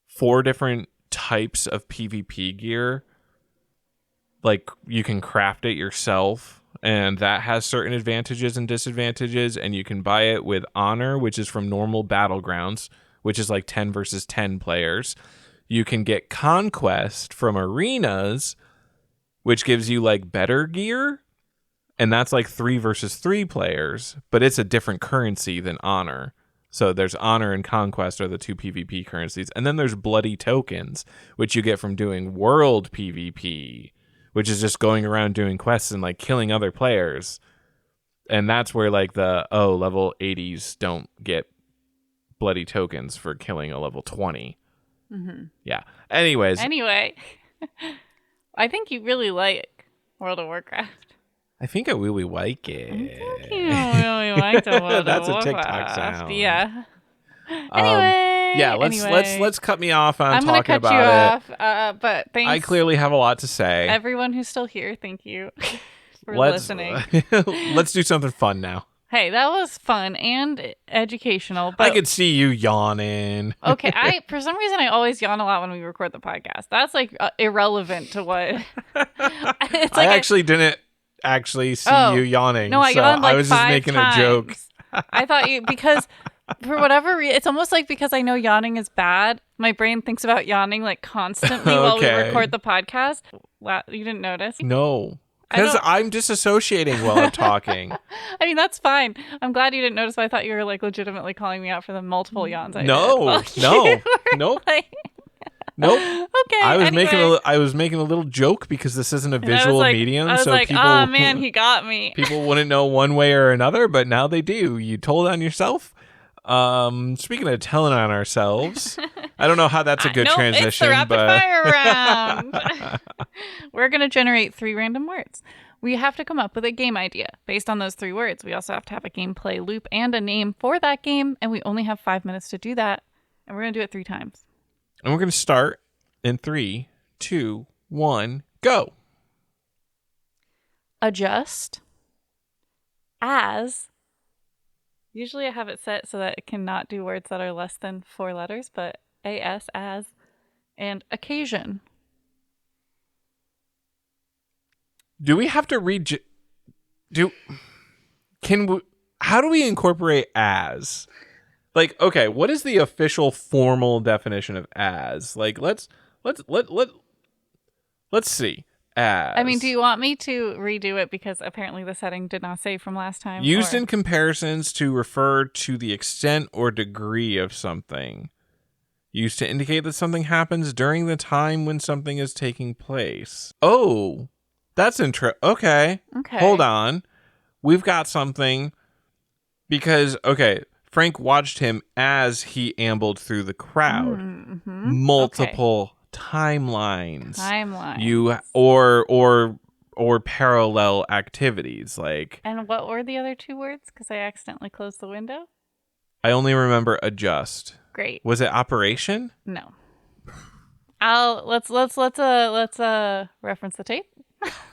4 different types of PvP gear. Like you can craft it yourself, and that has certain advantages and disadvantages, and you can buy it with honor, which is from normal battlegrounds, which is like 10 versus 10 players. You can get conquest from arenas, which gives you like better gear, and that's like 3 versus 3 players, but it's a different currency than honor. So there's honor and conquest are the 2 PvP currencies. And then there's bloody tokens, which you get from doing world PvP, which is just going around doing quests and like killing other players. And that's where like level 80s don't get bloody tokens for killing a level 20. Mm-hmm. Yeah. Anyway, I think you really like World of Warcraft. I think I really like it. I think you really like the World That's of a Warcraft. TikTok sound. Yeah. Anyway. Let's cut me off on I'm talking about it. I'm going to cut you off, but thanks. I clearly have a lot to say. Everyone who's still here, thank you for listening. Let's do something fun now. Hey, that was fun and educational. But I could see you yawning. Okay, for some reason I always yawn a lot when we record the podcast. That's like irrelevant to what. It's like I actually didn't see you yawning. No, I yawned like I was just making times. a joke. I thought because for whatever reason, it's almost like because I know yawning is bad, my brain thinks about yawning like constantly while we record the podcast. You didn't notice? No. Because I'm disassociating while I'm talking. I mean, that's fine. I'm glad you didn't notice, but I thought you were like legitimately calling me out for the multiple yawns I did. Nope. Nope. Okay. I was making a little joke because this isn't a visual medium, I was so like, people, oh man, he got me. People wouldn't know one way or another, but now they do. You told on yourself. Speaking of telling on ourselves, I don't know how that's a good transition. It's the rapid fire round. We're gonna generate 3 random words. We have to come up with a game idea based on those 3 words. We also have to have a gameplay loop and a name for that game, and we only have 5 minutes to do that. And we're gonna do it 3 times. And we're gonna start in 3, 2, 1, go. Adjust. As. Usually I have it set so that it cannot do words that are less than 4 letters, but as, and occasion. Do we have to how do we incorporate as? Like, okay, what is the official formal definition of as? Like, let's see. As. I mean, do you want me to redo it because apparently the setting did not save from last time? Used in comparisons to refer to the extent or degree of something. Used to indicate that something happens during the time when something is taking place. Oh, that's Okay. Hold on. We've got something because, Frank watched him as he ambled through the crowd. Mm-hmm. Multiple timelines. You or or parallel activities. Like, And what were the other 2 words? Because I accidentally closed the window. I only remember adjust. Great. Was it operation? No. Let's reference the tape.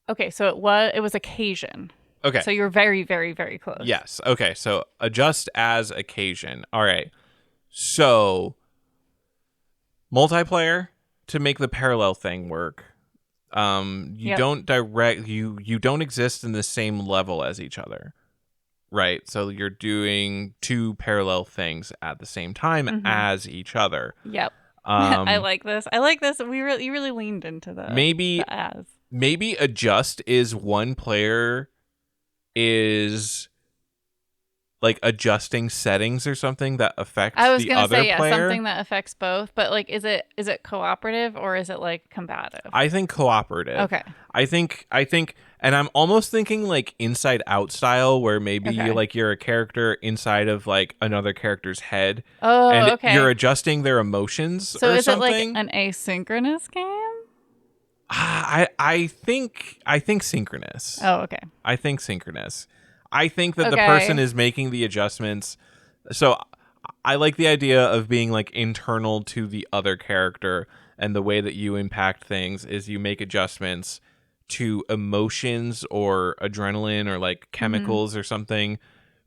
Okay, so it was occasion. Okay. So you're very, very, very close. Yes. Okay. So adjust as occasion. All right. So multiplayer, to make the parallel thing work. You don't you don't exist in the same level as each other. Right? So you're doing 2 parallel things at the same time as each other. Yep. I like this. You really leaned into the maybe adjust is one player is like adjusting settings or something that affects the other player. I was gonna say something that affects both, but like is it cooperative or is it like combative? I think cooperative. Okay. I think and I'm almost thinking like Inside Out style, where maybe you're a character inside of like another character's head. Oh, and okay. You're adjusting their emotions so or is something. it like an asynchronous game? I think synchronous. Oh, okay. I think synchronous. I think that the person is making the adjustments. So I like the idea of being like internal to the other character, and the way that you impact things is you make adjustments to emotions or adrenaline or like chemicals or something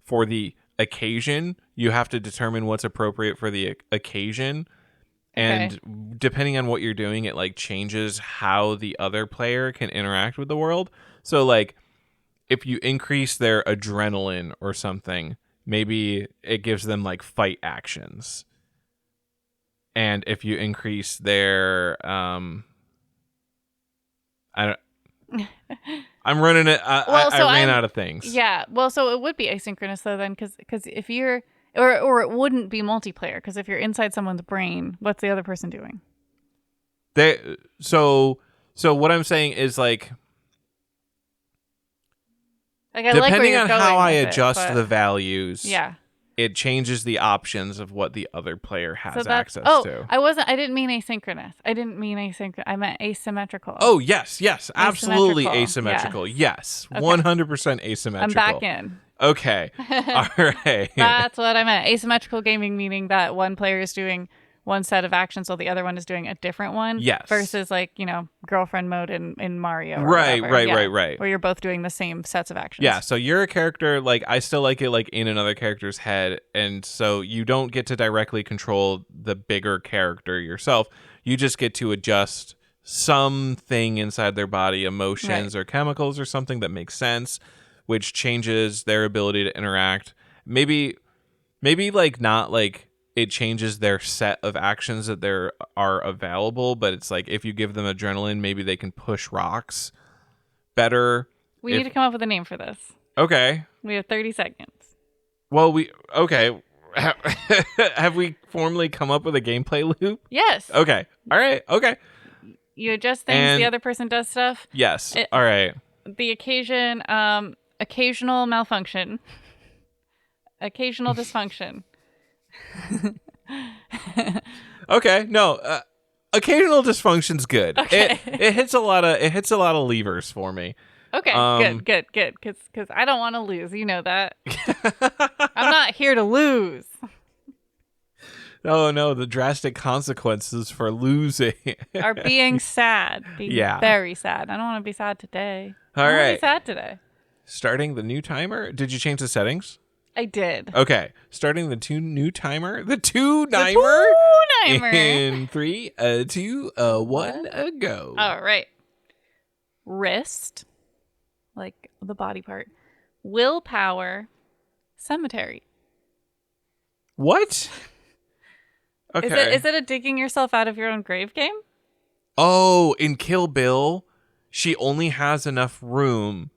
for the occasion. You have to determine what's appropriate for the occasion. And depending on what you're doing, it like changes how the other player can interact with the world. So like if you increase their adrenaline or something, maybe it gives them like fight actions. And if you increase their I'm running it. I ran out of things. Yeah. Well, so it would be asynchronous though then, because if you're or it wouldn't be multiplayer, because if you're inside someone's brain, what's the other person doing? So what I'm saying is like depending on how I adjust the values, it changes the options of what the other player has access to. I didn't mean asynchronous. I meant asymmetrical. Oh, yes, absolutely asymmetrical. Yes, 100% asymmetrical. I'm back in. Okay. All right. That's what I meant. Asymmetrical gaming, meaning that one player is doing one set of actions while the other one is doing a different one. Yes. Versus like, girlfriend mode in Mario. Right. Where you're both doing the same sets of actions. Yeah. So you're a character, like I still like it like in another character's head. And so you don't get to directly control the bigger character yourself. You just get to adjust something inside their body, emotions or chemicals or something that makes sense, which changes their ability to interact. Maybe like not like it changes their set of actions that there are available, but it's like if you give them adrenaline, maybe they can push rocks better. We need to come up with a name for this. Okay. We have 30 seconds. Well, have we formally come up with a gameplay loop? Yes. Okay. All right. Okay. You adjust things, the other person does stuff. Yes. All right. The occasion, occasional malfunction, occasional dysfunction. Okay, no, occasional dysfunction's good. Okay. It hits a lot of levers for me. Okay, good. Because I don't want to lose. You know that. I'm not here to lose. Oh no, the drastic consequences for losing are being sad. Very sad. I don't want to be sad today. All right. I want to be sad today. Starting the new timer. Did you change the settings? I did. Okay. Starting the two timer. In 3, 2, 1, go. All right. Wrist, like the body part. Willpower, cemetery. What? Okay. Is it a digging yourself out of your own grave game? Oh, in Kill Bill, she only has enough room.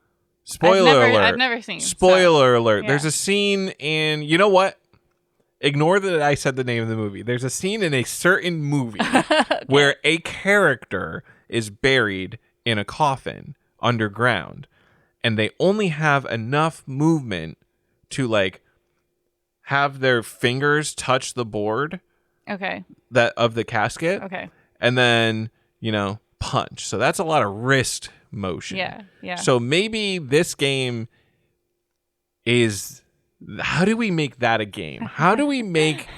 Spoiler alert. I've never seen. Spoiler alert. Yeah. There's a scene in, you know what? Ignore that I said the name of the movie. There's a scene in a certain movie where a character is buried in a coffin underground, and they only have enough movement to like have their fingers touch the board. Okay. That of the casket. Okay. And then, punch. So that's a lot of wrist motion. Yeah. So maybe this game is, how do we make that a game? How do we make,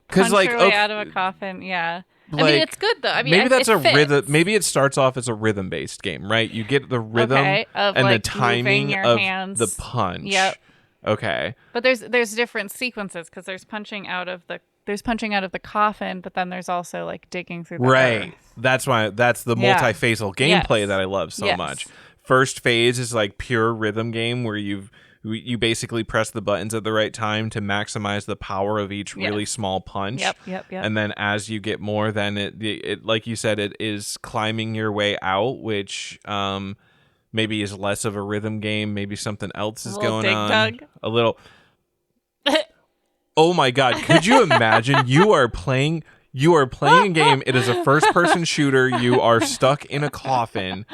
because like your way out of a coffin. Yeah. Like, I mean, it's good though. I mean, maybe that's a fits. rhythm. Maybe it starts off as a rhythm-based game, right? You get the rhythm of, and like, the timing of hands. the punch. Yep. Okay. But there's different sequences because there's punching out of the coffin, but then there's also like digging through the right. earth. That's the multi-phasal gameplay that I love so much. First phase is like pure rhythm game where you basically press the buttons at the right time to maximize the power of each really small punch. Yep. And then as you get more, then it like you said, it is climbing your way out, which maybe is less of a rhythm game. Maybe something else is going on. Dig dug. A little. Oh my God! Could you imagine? You are playing a game. It is a first-person shooter. You are stuck in a coffin,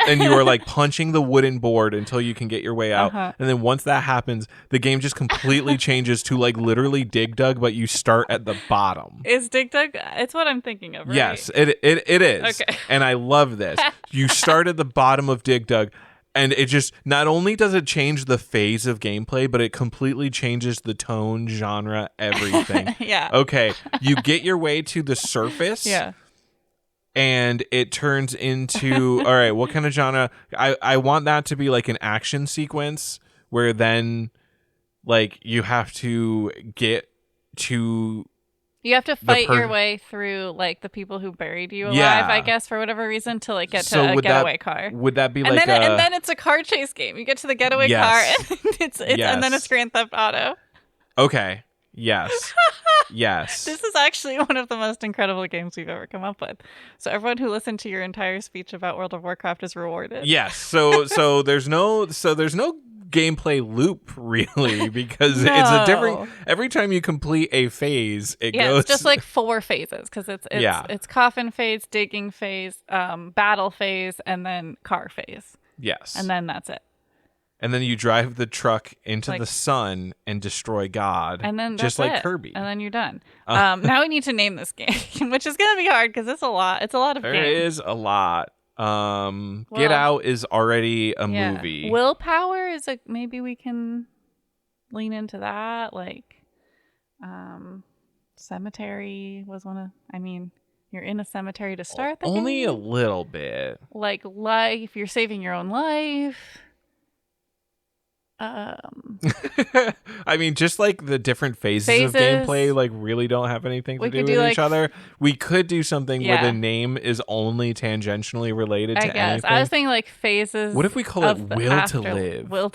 and you are like punching the wooden board until you can get your way out. And then once that happens, the game just completely changes to like literally Dig Dug, but you start at the bottom. Is Dig Dug? It's what I'm thinking of, right? Yes, it is. Okay. And I love this. You start at the bottom of Dig Dug. And it just, not only does it change the phase of gameplay, but it completely changes the tone, genre, everything. Yeah. Okay, you get your way to the surface. Yeah. And it turns into, all right, what kind of genre? I want that to be like an action sequence where then, like, you have to get to... You have to fight your way through, like, the people who buried you alive, I guess, for whatever reason, to, like, get to a getaway car. Would that be and then it's a car chase game. You get to the getaway car, and and then it's Grand Theft Auto. Okay. Yes. Yes. This is actually one of the most incredible games we've ever come up with. So everyone who listened to your entire speech about World of Warcraft is rewarded. Yes. So there's no gameplay loop really because it's a different, every time you complete a phase it goes, it's just like 4 phases because it's coffin phase, digging phase, battle phase, and then car phase. Yes. And then that's it. And then you drive the truck into the sun and destroy God, and then just like Kirby. And then you're done. Now we need to name this game, which is going to be hard because it's a lot. It's a lot of games. There is a lot. Get Out is already a movie. Willpower is maybe we can lean into that. Like, Cemetery was one of. I mean, you're in a cemetery to start the only game. A little bit. Like life, you're saving your own life. I mean, just like the different phases of gameplay like really don't have anything to do with each other. We could do something where the name is only tangentially related to anything. I was thinking like phases. What if we call it Will to Live? Will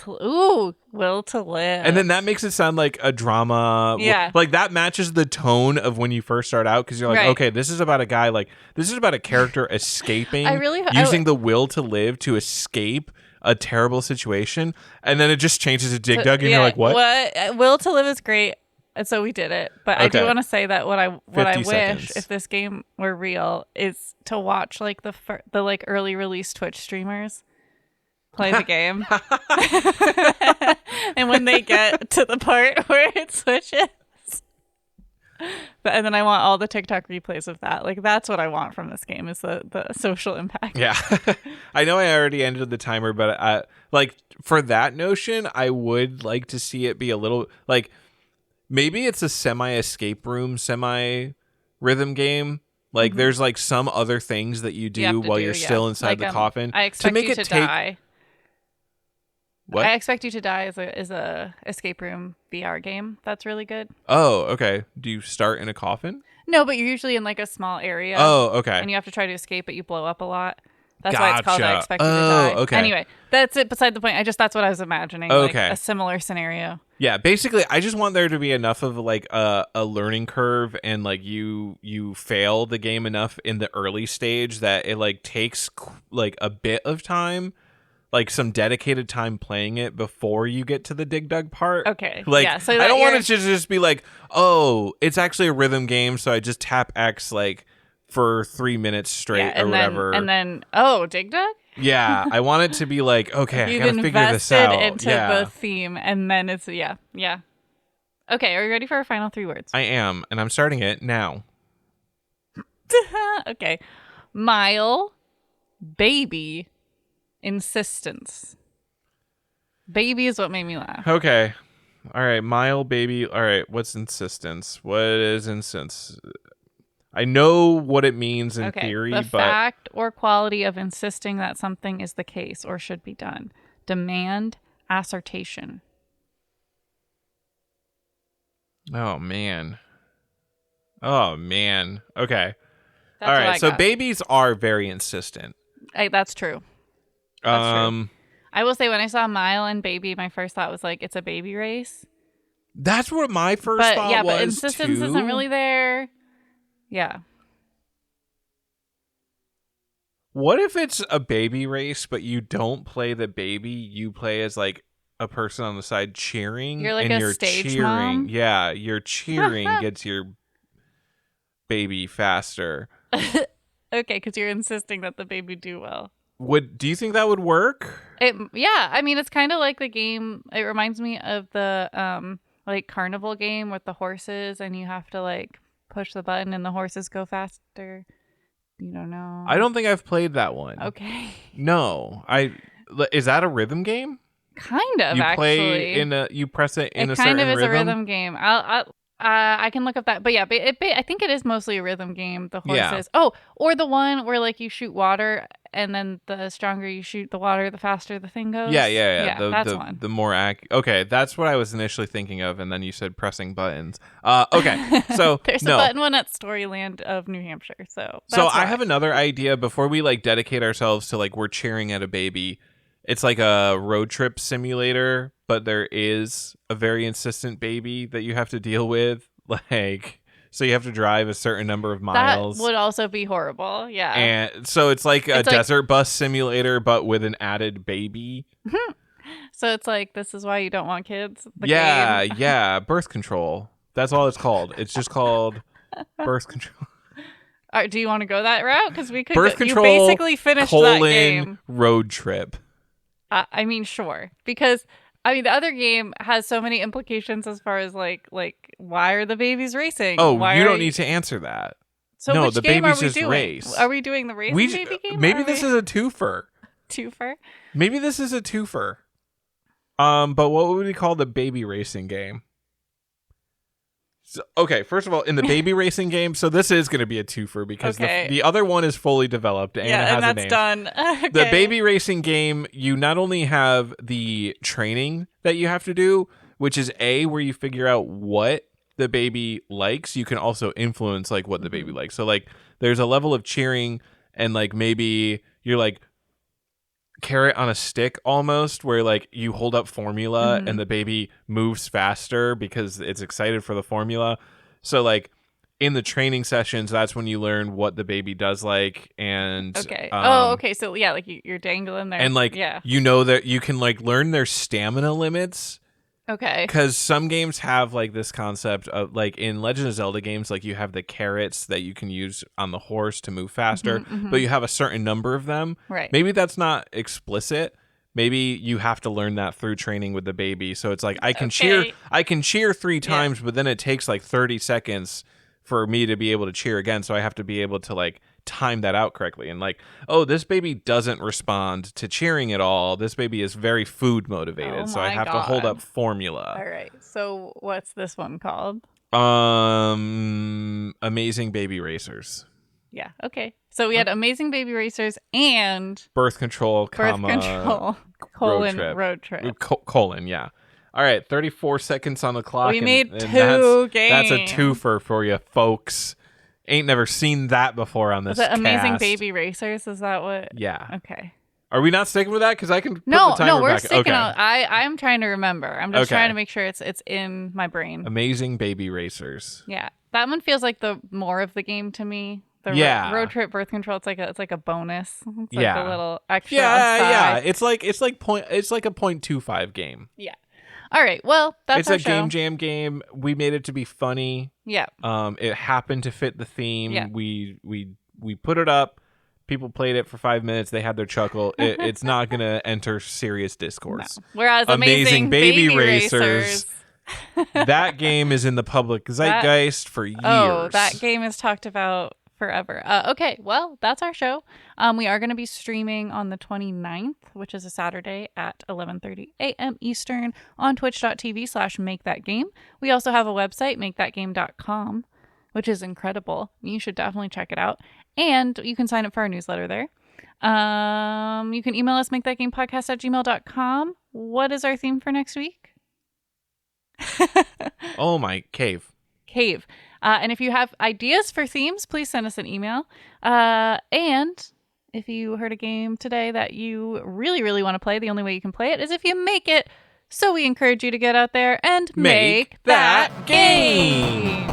to Live. And then that makes it sound like a drama. Yeah. Like that matches the tone of when you first start out because you're like, okay, this is about a guy, like this is about a character escaping, using the will to live to escape a terrible situation, and then it just changes to Dig Dug, and you're like, what? Will to Live is great, and so we did it. But I do want to say that what I wish, if this game were real, is to watch like the like early release Twitch streamers play the game, and when they get to the part where it switches. And then I want all the TikTok replays of that. Like, that's what I want from this game is the social impact. Yeah. I know I already ended the timer, but like for that notion, I would like to see it be a little like maybe it's a semi-escape room, semi-rhythm game. Like there's like some other things that you do while you're still inside the coffin. I expect you to die. What? I Expect You to Die is a escape room VR game that's really good. Oh, okay. Do you start in a coffin? No, but you're usually in like a small area. Oh, okay. And you have to try to escape, but you blow up a lot. That's why it's called I Expect You to Die. Okay. Anyway, that's it. Beside the point. That's what I was imagining. Okay. Like a similar scenario. Yeah, basically, I just want there to be enough of like a learning curve, and like you fail the game enough in the early stage that it like takes like a bit of time. Like some dedicated time playing it before you get to the Dig Dug part. Okay. Like, yeah, so I don't want it to just be like, oh, it's actually a rhythm game, so I just tap X like for 3 minutes straight or whatever. And then, oh, Dig Dug? Yeah, I want it to be like, okay, I gotta figure this out. You've invested into the theme, and then it's, yeah. Okay, are you ready for our final 3 words? I am, and I'm starting it now. Okay. Mile, baby insistence. Baby is what made me laugh. Okay. All right. Mile baby. All right. What's insistence? What is insistence? I know what it means in theory, the but fact or quality of insisting that something is the case or should be done. Demand, assertion. Oh man. Okay. That's all right. So got. babies are very insistent. That's true. True. I will say when I saw Mile and Baby, my first thought was like, it's a baby race. That's what my first thought was. Yeah, but insistence isn't really there. Yeah. What if it's a baby race, but you don't play the baby? You play as like a person on the side cheering. You're like a stage cheering. Mom? Yeah, your cheering gets your baby faster. Okay, because you're insisting that the baby do well. Do you think that would work? Yeah, I mean, it's kind of like the game. It reminds me of the like carnival game with the horses, and you have to like push the button, and the horses go faster. You don't know. I don't think I've played that one. Okay. No, is that a rhythm game? Kind of. You play you press it in a certain rhythm. It kind of is a rhythm game. I can look up that, but yeah, I think it is mostly a rhythm game. The horses. Yeah. Oh, or the one where like you shoot water, and then the stronger you shoot the water, the faster the thing goes. Yeah. That's one. The more okay, that's what I was initially thinking of, and then you said pressing buttons. Okay, so there's a button one at Storyland of New Hampshire. So I have another idea before we like dedicate ourselves to like we're cheering at a baby. It's like a road trip simulator, but there is a very insistent baby that you have to deal with. Like, so you have to drive a certain number of miles. That would also be horrible. Yeah. And so it's like a desert bus simulator, but with an added baby. So it's like, this is why you don't want kids. Yeah. Birth control. That's all it's called. It's just called birth control. Do you want to go that route? Because we could. Birth control. You basically finished that game. Road trip. I mean, sure, because I mean the other game has so many implications as far as like why are the babies racing? Oh, you don't need to answer that. So no, which the game babies are we just doing? race. Are we doing the racing baby game? Maybe this is a twofer. Twofer? Maybe this is a twofer. But what would we call the baby racing game? So, okay, first of all, in the baby racing game, so this is going to be a twofer because the other one is fully developed and it has and a that's name. Done. Okay. The baby racing game, you not only have the training that you have to do, which is where you figure out what the baby likes, you can also influence like what the baby likes. So like there's a level of cheering and like maybe you're like carrot on a stick almost, where like you hold up formula and the baby moves faster because it's excited for the formula. So like in the training sessions, that's when you learn what the baby does like. And okay, so yeah, like you're dangling there and like you know that you can like learn their stamina limits. Okay. Because some games have like this concept of like in Legend of Zelda games, like you have the carrots that you can use on the horse to move faster, but you have a certain number of them. Right. Maybe that's not explicit. Maybe you have to learn that through training with the baby. So it's like I can cheer 3 times, but then it takes like 30 seconds for me to be able to cheer again. So I have to be able to like time that out correctly. And like, oh, this baby doesn't respond to cheering at all. This baby is very food motivated. So I have to hold up formula. All right. So what's this one called? Amazing Baby Racers. Yeah. Okay. So we had Amazing Baby Racers and Birth Control, road trip. Yeah. All right, 34 seconds on the clock. We made 2 games. That's a twofer for you, folks. Ain't never seen that before on this cast. Amazing Baby Racers? Is that what? Yeah. Okay. Are we not sticking with that? Because I can put the timer back. No, we're sticking out. I'm trying to remember. I'm just trying to make sure it's in my brain. Amazing Baby Racers. Yeah. That one feels like the more of the game to me. The road trip birth control. It's like a bonus. It's like a little extra. Yeah. It's like a 0.25 game. Yeah. All right. Well, that's our show. It's a game jam game. We made it to be funny. Yeah. It happened to fit the theme. Yeah. We put it up. People played it for 5 minutes. They had their chuckle. It's not going to enter serious discourse. No. Whereas Amazing Baby Racers that game is in the public zeitgeist for years. Oh, that game is talked about forever. Okay, well, that's our show. We are going to be streaming on the 29th, which is a Saturday at 11:30 a.m. Eastern on twitch.tv/makethatgame. We also have a website, makethatgame.com, which is incredible. You should definitely check it out. And you can sign up for our newsletter there. You can email us, makethatgamepodcast@gmail.com. What is our theme for next week? Oh my, cave. And if you have ideas for themes, please send us an email. And if you heard a game today that you really, really want to play, the only way you can play it is if you make it. So we encourage you to get out there and make that game.